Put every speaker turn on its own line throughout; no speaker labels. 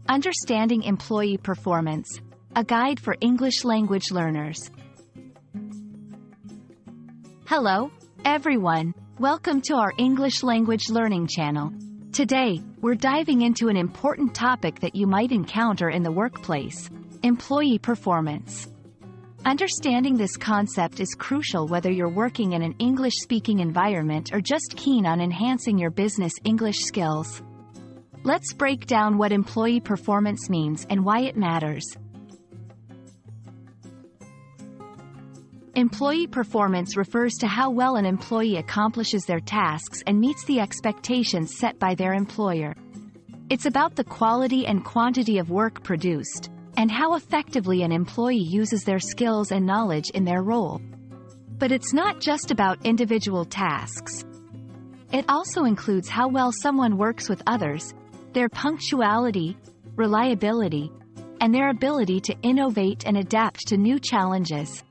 Understanding Employee Performance, a guide for English language learners. Hello, everyone. Welcome to our English language learning channel. Today, we're diving into an important topic that you might encounter in the workplace: employee performance. Understanding this concept is crucial whether you're working in an English-speaking environment or just keen on enhancing your business English skills. Let's break down what employee performance means and why it matters. Employee performance refers to how well an employee accomplishes their tasks and meets the expectations set by their employer. It's about the quality and quantity of work produced, and how effectively an employee uses their skills and knowledge in their role. But it's not just about individual tasks. It also includes how well someone works with others, their punctuality, reliability, and their ability to innovate and adapt to new challenges.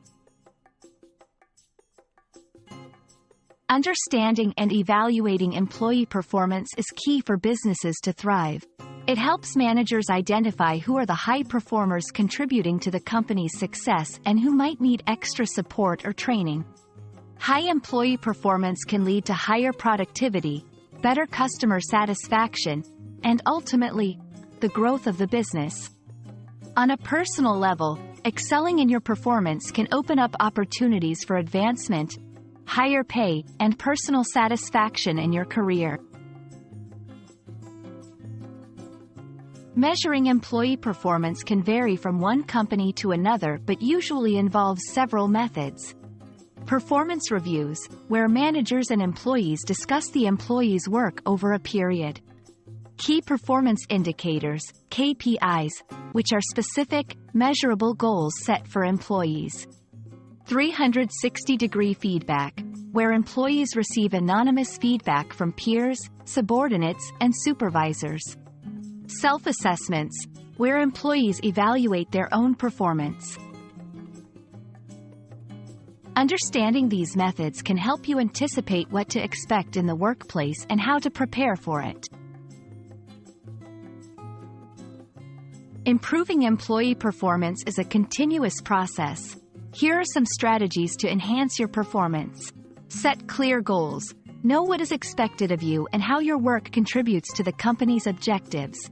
Understanding and evaluating employee performance is key for businesses to thrive. It helps managers identify who are the high performers contributing to the company's success and who might need extra support or training. High employee performance can lead to higher productivity, better customer satisfaction, and ultimately, the growth of the business. On a personal level, excelling in your performance can open up opportunities for advancement, higher pay, and personal satisfaction in your career. Measuring employee performance can vary from one company to another but usually involves several methods. Performance reviews, where managers and employees discuss the employee's work over a period. Key performance indicators, KPIs, which are specific, measurable goals set for employees. 360-degree feedback, where employees receive anonymous feedback from peers, subordinates, and supervisors. Self-assessments, where employees evaluate their own performance. Understanding these methods can help you anticipate what to expect in the workplace and how to prepare for it. Improving employee performance is a continuous process. Here are some strategies to enhance your performance. Set clear goals. Know what is expected of you and how your work contributes to the company's objectives.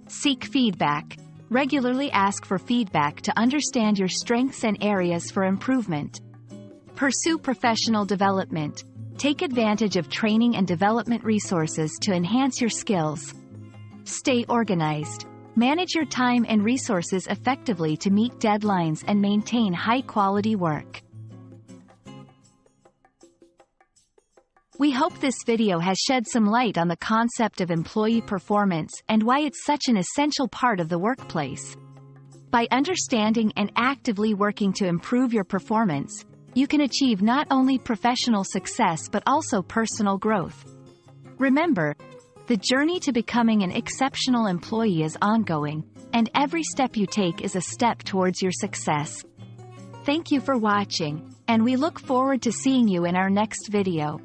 Seek feedback. Regularly ask for feedback to understand your strengths and areas for improvement. Pursue professional development. Take advantage of training and development resources to enhance your skills. Stay organized. Manage your time and resources effectively to meet deadlines and maintain high-quality work. We hope this video has shed some light on the concept of employee performance and why it's such an essential part of the workplace. By understanding and actively working to improve your performance, you can achieve not only professional success but also personal growth. Remember, the journey to becoming an exceptional employee is ongoing, and every step you take is a step towards your success. Thank you for watching, and we look forward to seeing you in our next video.